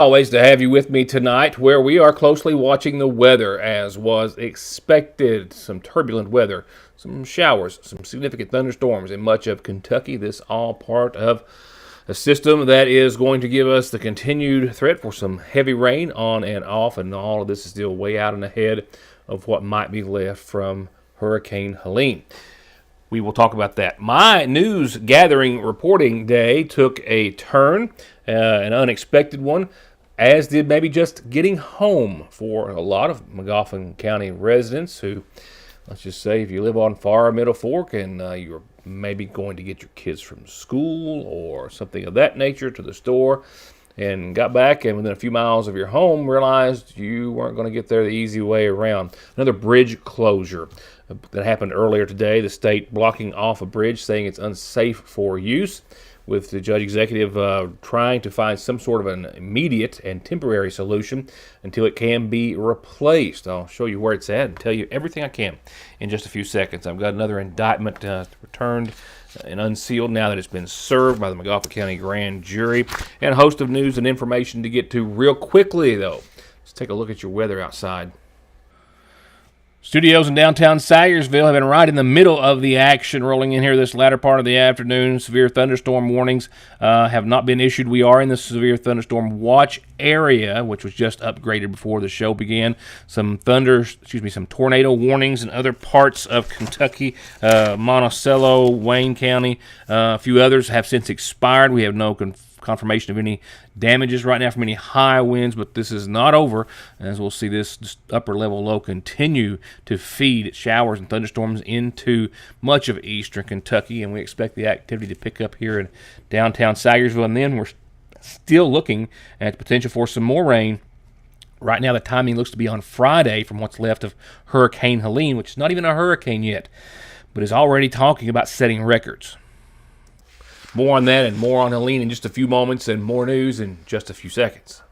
Always to have you with me tonight, where we are closely watching the weather as was expected. Some turbulent weather, some showers, some significant thunderstorms in much of Kentucky. This all part of a system that is going to give us the continued threat for some heavy rain on and off, and all of this is still way out and ahead of what might be left from Hurricane Helene. We will talk about that. My news gathering reporting day took a turn, an unexpected one, as did maybe just getting home for a lot of Magoffin County residents who, let's just say, if you live on far Middle Fork and you're maybe going to get your kids from school or something of that nature to the store and got back and within a few miles of your home realized you weren't going to get there the easy way around. Another bridge closure that happened earlier today. The state blocking off a bridge, saying it's unsafe for use, with the judge executive trying to find some sort of an immediate and temporary solution until it can be replaced. I'll show you where it's at and tell you everything I can in just a few seconds. I've got another indictment returned and unsealed now that it's been served by the Magoffin County Grand Jury, and a host of news and information to get to real quickly, though. Let's take a look at your weather outside. Studios in downtown Sayersville have been right in the middle of the action, rolling in here this latter part of the afternoon. Severe thunderstorm warnings have not been issued. We are in the severe thunderstorm watch area, which was just upgraded before the show began. Some tornado warnings in other parts of Kentucky, Monticello, Wayne County. A few others have since expired. We have no confirmation of any damages right now from any high winds, but this is not over, as we'll see this upper level low continue to feed showers and thunderstorms into much of eastern Kentucky, and we expect the activity to pick up here in downtown Sayersville, and then we're still looking at the potential for some more rain. Right now the timing looks to be on Friday from what's left of Hurricane Helene, which is not even a hurricane yet, but is already talking about setting records. More on that and more on Helene in just a few moments, and more news in just a few seconds.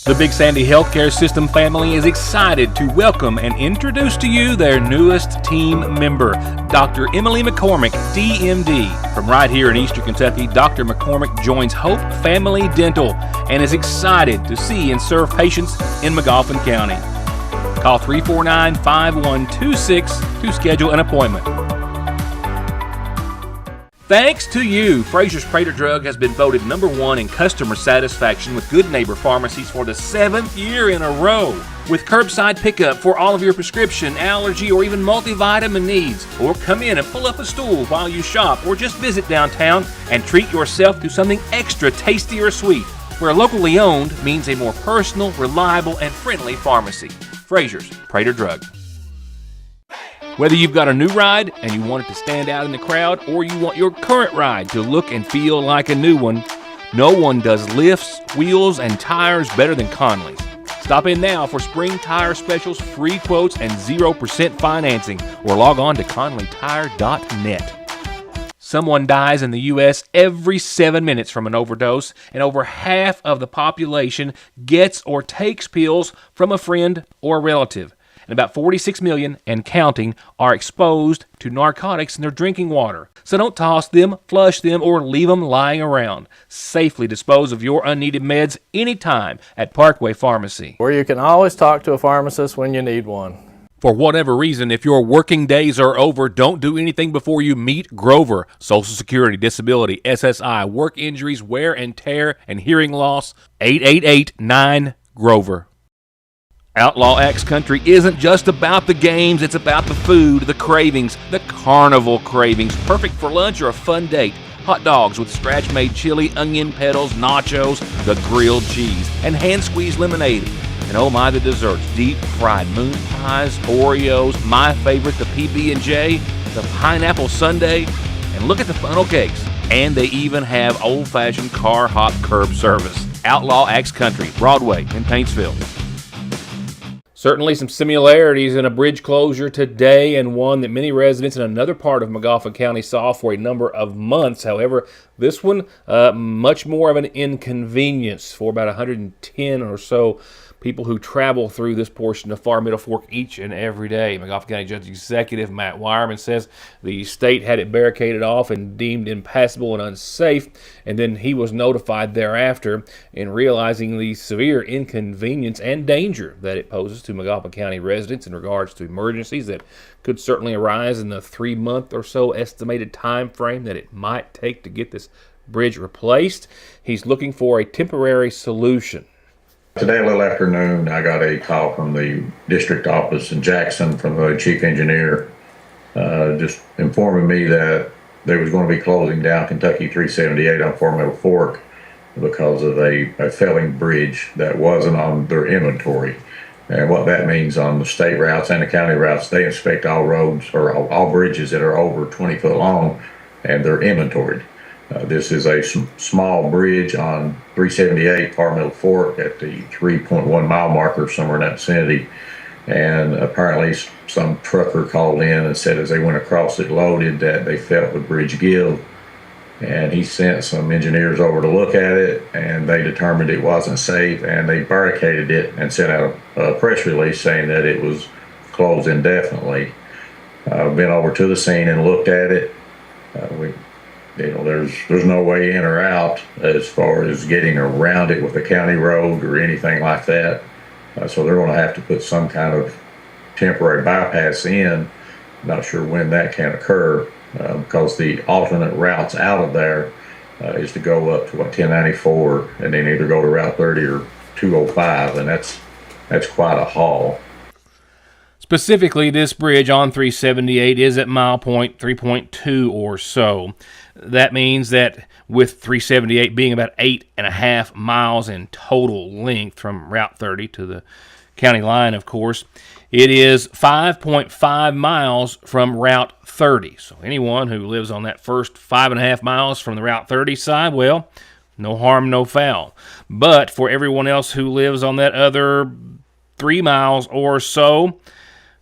The Big Sandy Healthcare System family is excited to welcome and introduce to you their newest team member, Dr. Emily McCormick, DMD. From right here in Eastern Kentucky, Dr. McCormick joins Hope Family Dental and is excited to see and serve patients in Magoffin County. Call 349-5126 to schedule an appointment. Thanks to you, Fraser's Prater Drug has been voted #1 in customer satisfaction with Good Neighbor Pharmacies for the 7th year in a row. With curbside pickup for all of your prescription, allergy, or even multivitamin needs. Or come in and pull up a stool while you shop, or just visit downtown and treat yourself to something extra tasty or sweet. Where locally owned means a more personal, reliable, and friendly pharmacy. Fraser's Prater Drug. Whether you've got a new ride and you want it to stand out in the crowd, or you want your current ride to look and feel like a new one, no one does lifts, wheels, and tires better than Conley's. Stop in now for spring tire specials, free quotes, and 0% financing, or log on to conleytire.net. Someone dies in the U.S. every 7 minutes from an overdose, and over half of the population gets or takes pills from a friend or relative. And about 46 million and counting are exposed to narcotics in their drinking water. So don't toss them, flush them, or leave them lying around. Safely dispose of your unneeded meds anytime at Parkway Pharmacy, where you can always talk to a pharmacist when you need one. For whatever reason, if your working days are over, don't do anything before you meet Grover. Social Security, disability, SSI, work injuries, wear and tear, and hearing loss. 888-9-GROVER. Outlaw Axe Country isn't just about the games, it's about the food, the cravings, the carnival cravings. Perfect for lunch or a fun date. Hot dogs with scratch-made chili, onion petals, nachos, the grilled cheese, and hand-squeezed lemonade. And oh my, the desserts. Deep-fried moon pies, Oreos, my favorite, the PB&J, the pineapple sundae, and look at the funnel cakes. And they even have old-fashioned car hop curb service. Outlaw Axe Country, Broadway in Paintsville. Certainly some similarities in a bridge closure today, and one that many residents in another part of Magoffin County saw for a number of months. However, This one, much more of an inconvenience for about 110 or so people who travel through this portion of Far Middle Fork each and every day. McGoffin County Judge Executive Matt Wireman says the state had it barricaded off and deemed impassable and unsafe, and then he was notified thereafter in realizing the severe inconvenience and danger that it poses to McGoffin County residents in regards to emergencies that could certainly arise in the 3-month or so estimated time frame that it might take to get this bridge replaced. He's looking for a temporary solution. Today, a little afternoon, I got a call from the district office in Jackson from the chief engineer, just informing me that they was going to be closing down Kentucky 378 on Far Middle Fork because of a failing bridge that wasn't on their inventory. And what that means on the state routes and the county routes, they inspect all roads or all bridges that are over 20 foot long, and they're inventoried. This is a small bridge on 378 Far Middle Fork at the 3.1 mile marker, somewhere in that vicinity. And apparently some trucker called in and said as they went across it loaded that they felt the bridge give. And he sent some engineers over to look at it, and they determined it wasn't safe, and they barricaded it and sent out a press release saying that it was closed indefinitely. I've been over to the scene and looked at it. There's no way in or out as far as getting around it with a county road or anything like that. So they're going to have to put some kind of temporary bypass in. Not sure when that can occur because the alternate routes out of there is to go up to 1094 and then either go to Route 30 or 205, and that's quite a haul. Specifically, this bridge on 378 is at mile point 3.2 or so. That means that with 378 being about 8.5 miles in total length from Route 30 to the county line, of course, it is 5.5 miles from Route 30. So anyone who lives on that first 5.5 miles from the Route 30 side, well, no harm, no foul. But for everyone else who lives on that other 3 miles or so,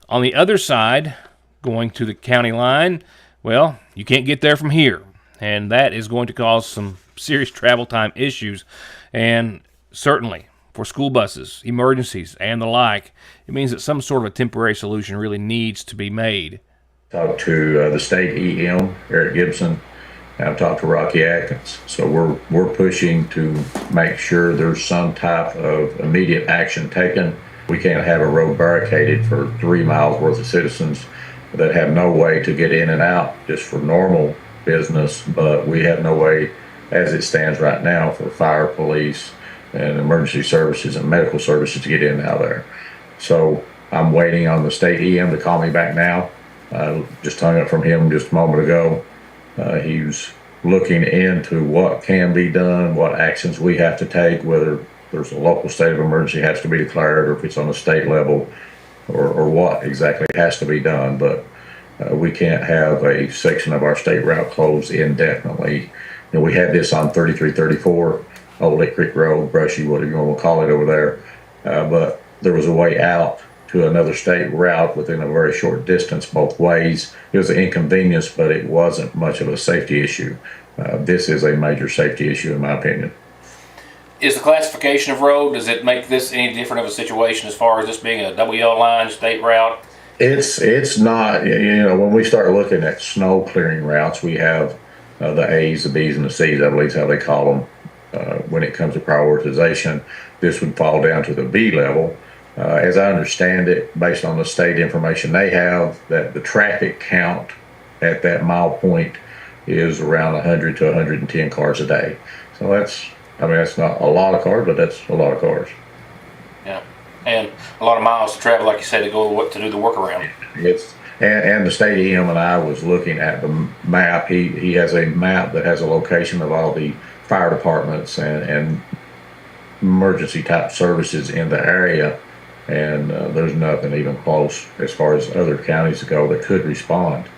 on the other side, going to the county line, well, you can't get there from here. And that is going to cause some serious travel time issues. And certainly for school buses, emergencies, and the like, it means that some sort of a temporary solution really needs to be made. Talked to the state EM, Eric Gibson, and I've talked to Rocky Atkins. So we're pushing to make sure there's some type of immediate action taken. We can't have a road barricaded for 3 miles worth of citizens that have no way to get in and out just for normal business, but we have no way as it stands right now for fire, police, and emergency services and medical services to get in and out there. So I'm waiting on the state EM to call me back now. Just hung up from him just a moment ago. He was looking into what can be done, what actions we have to take, whether there's a local state of emergency has to be declared, or if it's on the state level, or what exactly has to be done. But we can't have a section of our state route closed indefinitely. You know, we had this on 3334, Old Lick Creek Road, Brushy, whatever you want to call it over there. But there was a way out to another state route within a very short distance both ways. It was an inconvenience, but it wasn't much of a safety issue. This is a major safety issue in my opinion. Is the classification of road, does it make this any different of a situation as far as this being a WL line state route? It's not, when we start looking at snow clearing routes, we have the A's, the B's, and the C's, I believe is how they call them. When it comes to prioritization, this would fall down to the B level. As I understand it, based on the state information they have, that the traffic count at that mile point is around 100 to 110 cars a day. So that's not a lot of cars, but that's a lot of cars. Yeah, and a lot of miles to travel, like you said, to do the workaround. And the state EM and I was looking at the map. He has a map that has a location of all the fire departments and emergency type services in the area, and there's nothing even close as far as other counties go that could respond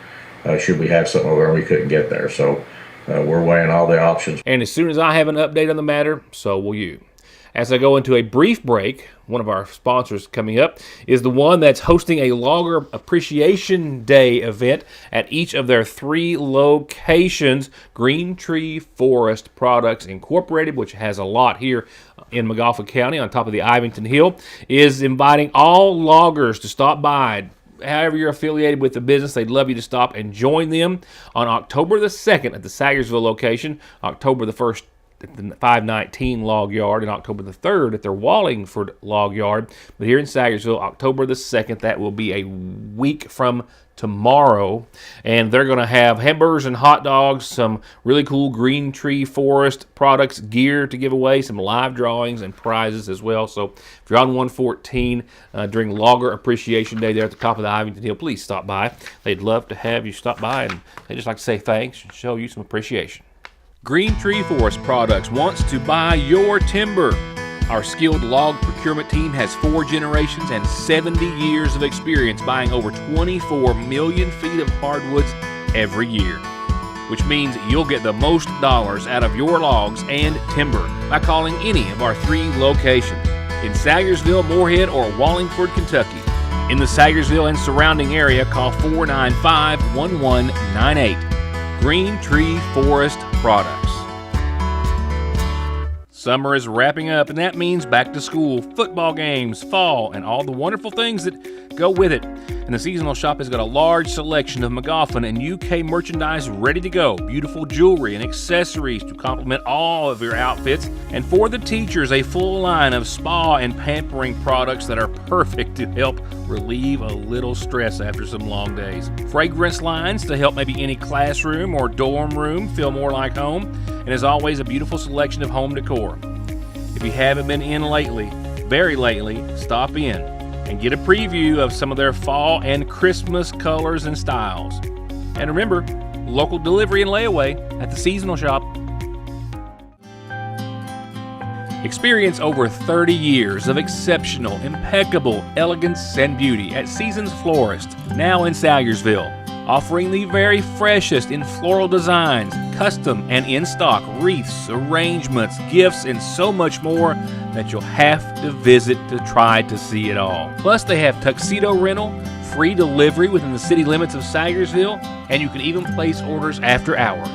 should we have something over there and we couldn't get there. So we're weighing all the options. And as soon as I have an update on the matter, so will you. As I go into a brief break, one of our sponsors coming up is the one that's hosting a Logger Appreciation Day event at each of their 3 locations. Green Tree Forest Products Incorporated, which has a lot here in McGoffin County on top of the Ivington Hill, is inviting all loggers to stop by. However you're affiliated with the business, they'd love you to stop and join them on October the 2nd at the Sagersville location, October the 1st at the 519 Log Yard, and October the 3rd at their Wallingford Log Yard. But here in Sagersville, October the 2nd, that will be a week from tomorrow, and they're going to have hamburgers and hot dogs, some really cool Green Tree Forest products, gear to give away, some live drawings and prizes as well. So if you're on 114 during Logger Appreciation Day there at the top of the Ivington Hill, please stop by. They'd love to have you stop by, and they'd just like to say thanks and show you some appreciation. Green Tree Forest Products wants to buy your timber. Our skilled log procurement team has 4 generations and 70 years of experience buying over 24 million feet of hardwoods every year, which means you'll get the most dollars out of your logs and timber by calling any of our 3 locations in Sagersville, Moorhead, or Wallingford, Kentucky. In the Sagersville and surrounding area, call 495-1198. Green Tree Forest Products. Summer is wrapping up, and that means back to school, football games, fall, and all the wonderful things that go with it. And the seasonal shop has got a large selection of McGoffin and UK merchandise ready to go. Beautiful jewelry and accessories to complement all of your outfits. And for the teachers, a full line of spa and pampering products that are perfect to help relieve a little stress after some long days. Fragrance lines to help maybe any classroom or dorm room feel more like home. And as always, a beautiful selection of home decor. If you haven't been in lately, very lately, stop in and get a preview of some of their fall and Christmas colors and styles. And remember, local delivery and layaway at the seasonal shop. Experience over 30 years of exceptional, impeccable elegance and beauty at Seasons Florist, now in Sagersville, offering the very freshest in floral designs, custom and in-stock wreaths, arrangements, gifts, and so much more that you'll have to visit to try to see it all. Plus, they have tuxedo rental, free delivery within the city limits of Sagersville, and you can even place orders after hours.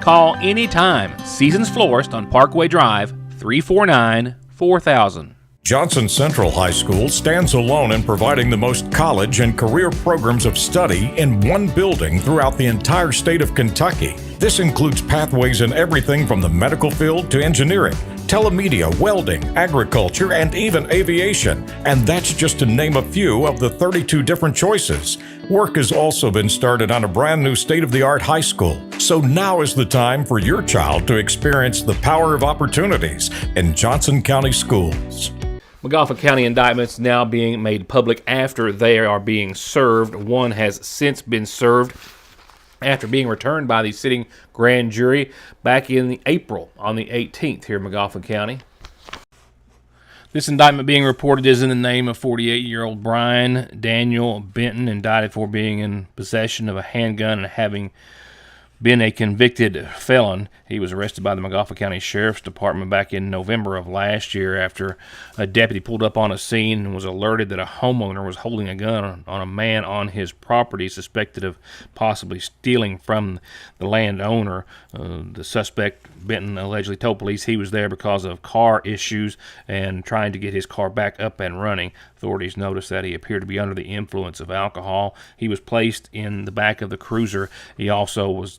Call anytime. Seasons Florist on Parkway Drive, 349-4000. Johnson Central High School stands alone in providing the most college and career programs of study in one building throughout the entire state of Kentucky. This includes pathways in everything from the medical field to engineering, telemedia, welding, agriculture, and even aviation. And that's just to name a few of the 32 different choices. Work has also been started on a brand new state-of-the-art high school. So now is the time for your child to experience the power of opportunities in Johnson County schools. McGoffin County indictments now being made public after they are being served. One has since been served after being returned by the sitting grand jury back in April on the 18th here in McGoffin County. This indictment being reported is in the name of 48-year-old Brian Daniel Benton, indicted for being in possession of a handgun and having been a convicted felon. He was arrested by the McGoffin County Sheriff's Department back in November of last year after a deputy pulled up on a scene and was alerted that a homeowner was holding a gun on a man on his property, suspected of possibly stealing from the landowner. The suspect, Benton, allegedly told police he was there because of car issues and trying to get his car back up and running. Authorities noticed that he appeared to be under the influence of alcohol. He was placed in the back of the cruiser. He also was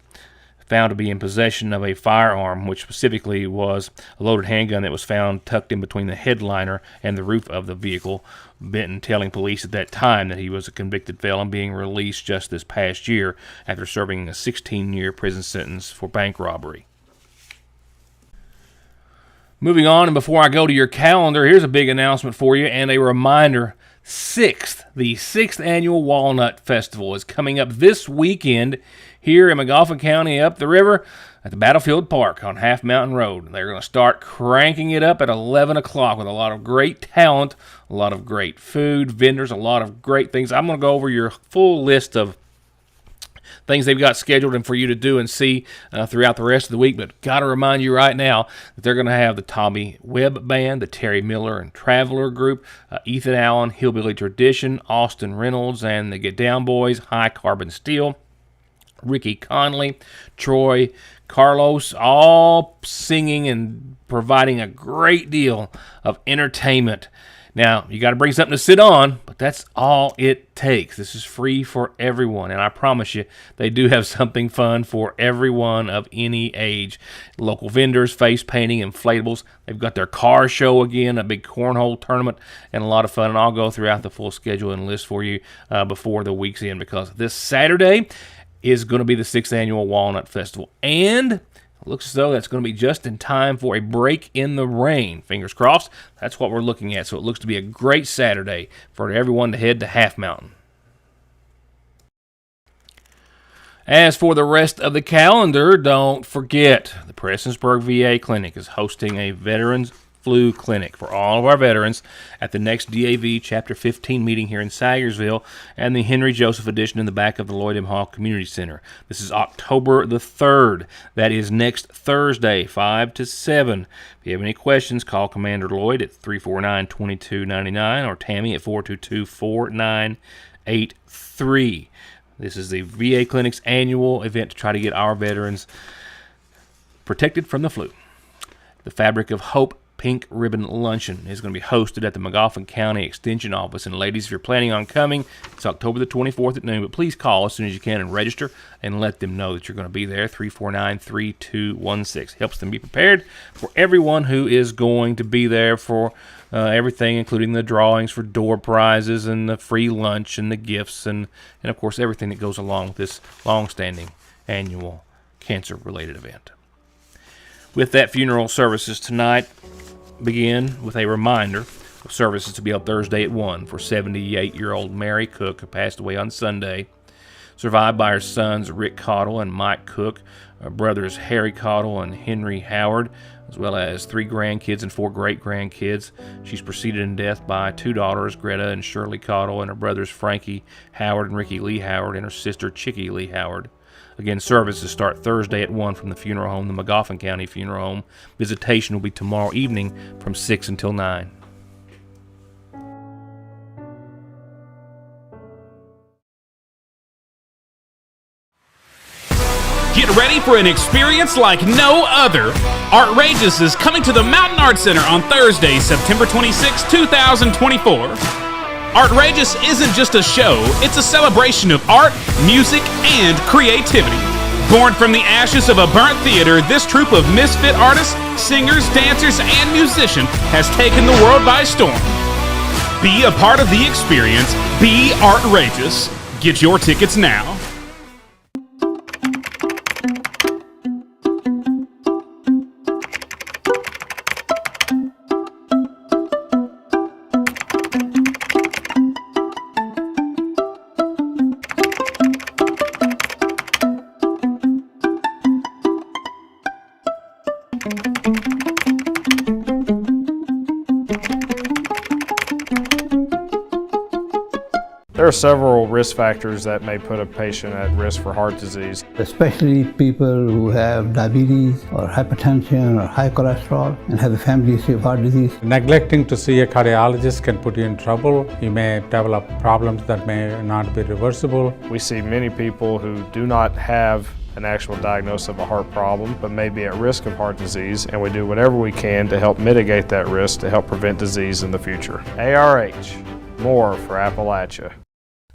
found to be in possession of a firearm, which specifically was a loaded handgun that was found tucked in between the headliner and the roof of the vehicle. Benton telling police at that time that he was a convicted felon being released just this past year after serving a 16-year prison sentence for bank robbery. Moving on, and before I go to your calendar, here's a big announcement for you and a reminder. The sixth annual Walnut Festival is coming up this weekend here in McGoffin County up the river at the Battlefield Park on Half Mountain Road. They're going to start cranking it up at 11 o'clock with a lot of great talent, a lot of great food, vendors, a lot of great things. I'm going to go over your full list of things they've got scheduled and for you to do and see throughout the rest of the week. But got to remind you right now that they're going to have the Tommy Webb Band, the Terry Miller and Traveler Group, Ethan Allen, Hillbilly Tradition, Austin Reynolds, and the Get Down Boys, High Carbon Steel, Ricky Conley, Troy, Carlos, all singing and providing a great deal of entertainment. Now, you got to bring something to sit on, but that's all it takes. This is free for everyone, and I promise you, they do have something fun for everyone of any age. Local vendors, face painting, inflatables. They've got their car show again, a big cornhole tournament, and a lot of fun. And I'll go throughout the full schedule and list for you before the week's end, because this Saturday is going to be the 6th annual Walnut Festival, and looks as though that's going to be just in time for a break in the rain. Fingers crossed. That's what we're looking at. So it looks to be a great Saturday for everyone to head to Half Mountain. As for the rest of the calendar, don't forget the Prestonsburg VA Clinic is hosting a Veterans Flu Clinic for all of our veterans at the next DAV Chapter 15 meeting here in Sayersville and the Henry Joseph Edition in the back of the Lloyd M. Hall Community Center. This is October the 3rd. That is next Thursday, 5 to 7. If you have any questions, call Commander Lloyd at 349-2299 or Tammy at 422-4983. This is the VA Clinic's annual event to try to get our veterans protected from the flu. The Fabric of Hope Pink Ribbon Luncheon is going to be hosted at the Magoffin County Extension Office. And ladies, if you're planning on coming, it's October the 24th at noon. But please call as soon as you can and register and let them know that you're going to be there. 349-3216. Helps them be prepared for everyone who is going to be there for everything, including the drawings for door prizes and the free lunch and the gifts and of course, everything that goes along with this long-standing annual cancer-related event. With that, funeral services tonight begin with a reminder of services to be held Thursday at 1 for 78-year-old Mary Cook, who passed away on Sunday, survived by her sons Rick Cottle and Mike Cook, her brothers Harry Cottle and Henry Howard, as well as 3 grandkids and 4 great-grandkids. She's preceded in death by 2 daughters, Greta and Shirley Cottle, and her brothers Frankie Howard and Ricky Lee Howard, and her sister Chickie Lee Howard. Again, services start Thursday at 1 from the funeral home, the Magoffin County Funeral Home. Visitation will be tomorrow evening from 6 until 9. Get ready for an experience like no other. Artrageous is coming to the Mountain Arts Center on Thursday, September 26, 2024. Artrageous isn't just a show, it's a celebration of art, music, and creativity. Born from the ashes of a burnt theater, this troupe of misfit artists, singers, dancers, and musicians has taken the world by storm. Be a part of the experience. Be Artrageous. Get your tickets now. There are several risk factors that may put a patient at risk for heart disease. Especially people who have diabetes or hypertension or high cholesterol and have a family history of heart disease. Neglecting to see a cardiologist can put you in trouble. You may develop problems that may not be reversible. We see many people who do not have an actual diagnosis of a heart problem, but may be at risk of heart disease, and we do whatever we can to help mitigate that risk to help prevent disease in the future. ARH, more for Appalachia.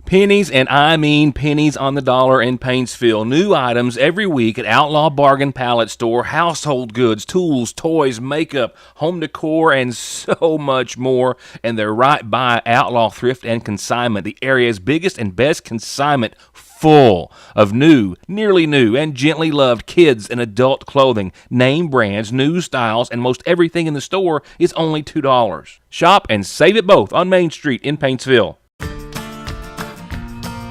Pennies, and I mean pennies on the dollar in Paintsville. New items every week at Outlaw Bargain Pallet Store. Household goods, tools, toys, makeup, home decor, and so much more. And they're right by Outlaw Thrift and Consignment, the area's biggest and best consignment, full of new, nearly new, and gently loved kids and adult clothing, name brands, new styles, and most everything in the store is only $2. Shop and save it both on Main Street in Paintsville.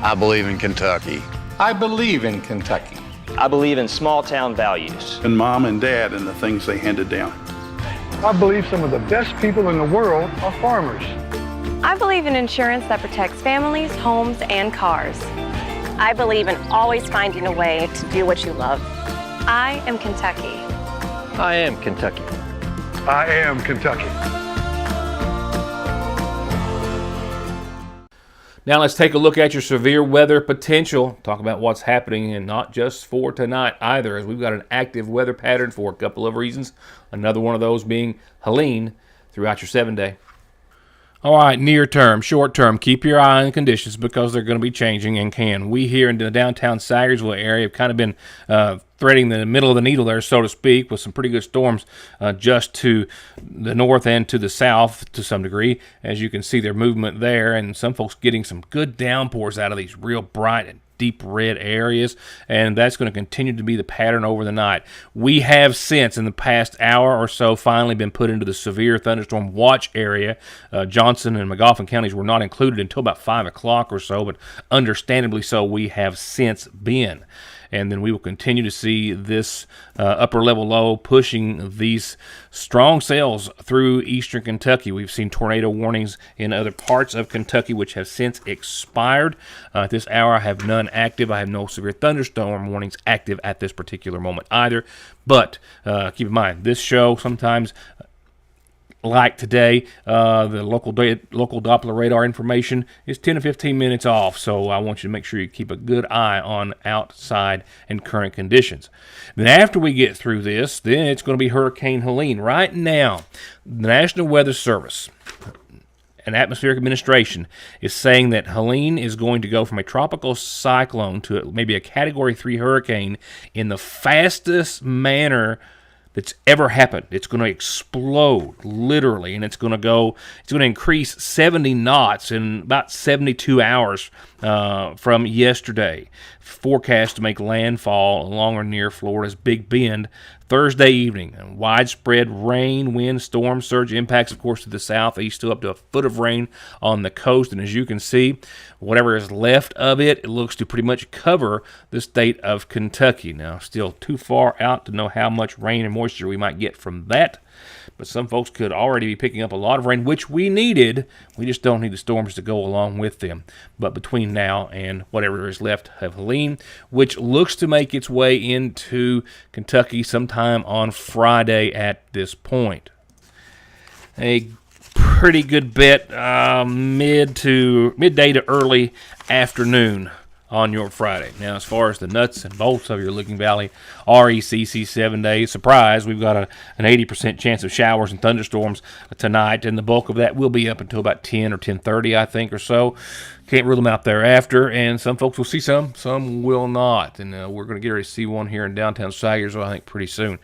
I believe in Kentucky. I believe in Kentucky. I believe in small town values. And mom and dad and the things they handed down. I believe some of the best people in the world are farmers. I believe in insurance that protects families, homes, and cars. I believe in always finding a way to do what you love. I am Kentucky. I am Kentucky. I am Kentucky. Now let's take a look at your severe weather potential. Talk about what's happening, and not just for tonight either, as we've got an active weather pattern for a couple of reasons. Another one of those being Helene throughout your 7-day. All right, near term, short term, keep your eye on the conditions because they're going to be changing and can. We here in the downtown Sagersville area have kind of been threading the middle of the needle there, so to speak, with some pretty good storms just to the north and to the south to some degree. As you can see, their movement there, and some folks getting some good downpours out of these real bright and deep red areas, and that's going to continue to be the pattern over the night. We have since, in the past hour or so, finally been put into the severe thunderstorm watch area. Johnson and McGoffin counties were not included until about 5 o'clock or so, but understandably so, we have since been. And then we will continue to see this upper level low pushing these strong cells through eastern Kentucky. We've seen tornado warnings in other parts of Kentucky which have since expired. At this hour, I have none active. I have no severe thunderstorm warnings active at this particular moment either. But keep in mind, this show sometimes, like today, the local Doppler radar information is 10 to 15 minutes off, so I want you to make sure you keep a good eye on outside and current conditions. Then after we get through this, then it's going to be Hurricane Helene. Right now, the National Weather Service and Atmospheric Administration is saying that Helene is going to go from a tropical cyclone to maybe a Category 3 hurricane in the fastest manner that's ever happened. It's going to explode, literally, and it's going to increase 70 knots in about 72 hours from yesterday. Forecast to make landfall along or near Florida's Big Bend Thursday evening. And widespread rain, wind, storm surge impacts, of course, to the southeast, still up to a foot of rain on the coast. And as you can see, whatever is left of it, it looks to pretty much cover the state of Kentucky. Now, still too far out to know how much rain and moisture we might get from that. But some folks could already be picking up a lot of rain, which we needed. We just don't need the storms to go along with them. But between now and whatever is left of Helene, which looks to make its way into Kentucky sometime on Friday at this point. A pretty good bet midday to early afternoon on your Friday. Now, as far as the nuts and bolts of your Licking Valley RECC 7-day, surprise, we've got an 80% chance of showers and thunderstorms tonight, and the bulk of that will be up until about 10 or 10:30, I think, or so. Can't rule them out thereafter, and some folks will see some will not. And we're going to get ready to see one here in downtown Sagersville, I think, pretty soon.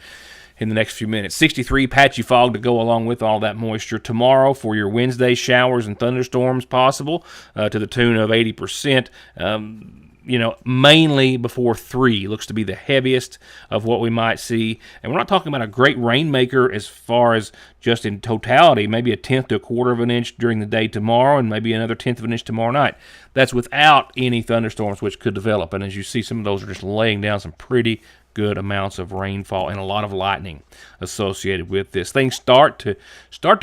In the next few minutes. 63 patchy fog to go along with all that moisture tomorrow for your Wednesday showers and thunderstorms possible to the tune of 80%. Mainly before 3 looks to be the heaviest of what we might see. And we're not talking about a great rainmaker as far as just in totality, maybe a tenth to a quarter of an inch during the day tomorrow and maybe another tenth of an inch tomorrow night. That's without any thunderstorms which could develop. And as you see, some of those are just laying down some pretty good amounts of rainfall and a lot of lightning associated with this. Things start to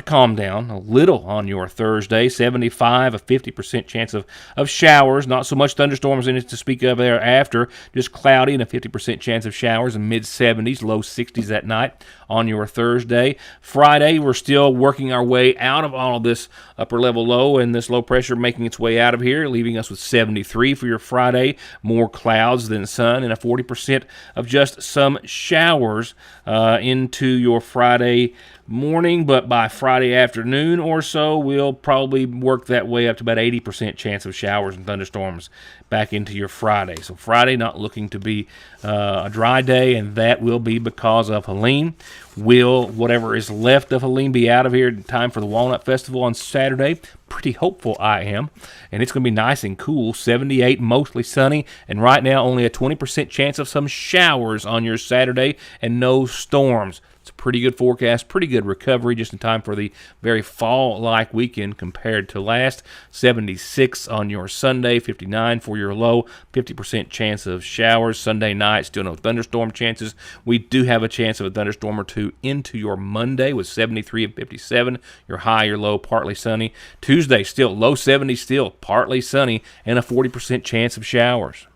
calm down a little on your Thursday. 75, a 50% chance of showers. Not so much thunderstorms in it to speak of thereafter. Just cloudy and a 50% chance of showers in mid-70s, low 60s at night on your Thursday. Friday, we're still working our way out of all of this upper level low and this low pressure making its way out of here, leaving us with 73 for your Friday. More clouds than sun and a 40% of just some showers into your Friday morning, but by Friday afternoon or so, we'll probably work that way up to about 80% chance of showers and thunderstorms back into your Friday. So Friday not looking to be a dry day, and that will be because of Helene. Will whatever is left of Helene be out of here in time for the Walnut Festival on Saturday? Pretty hopeful I am. And it's going to be nice and cool, 78, mostly sunny, and right now only a 20% chance of some showers on your Saturday and no storms. It's a pretty good forecast, pretty good recovery just in time for the very fall-like weekend compared to last. 76 on your Sunday, 59 for your low, 50% chance of showers. Sunday night, still no thunderstorm chances. We do have a chance of a thunderstorm or two into your Monday with 73 and 57. Your high, your low, partly sunny. Tuesday, still low 70s, still partly sunny, and a 40% chance of showers.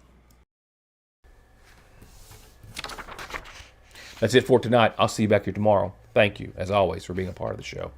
That's it for tonight. I'll see you back here tomorrow. Thank you, as always, for being a part of the show.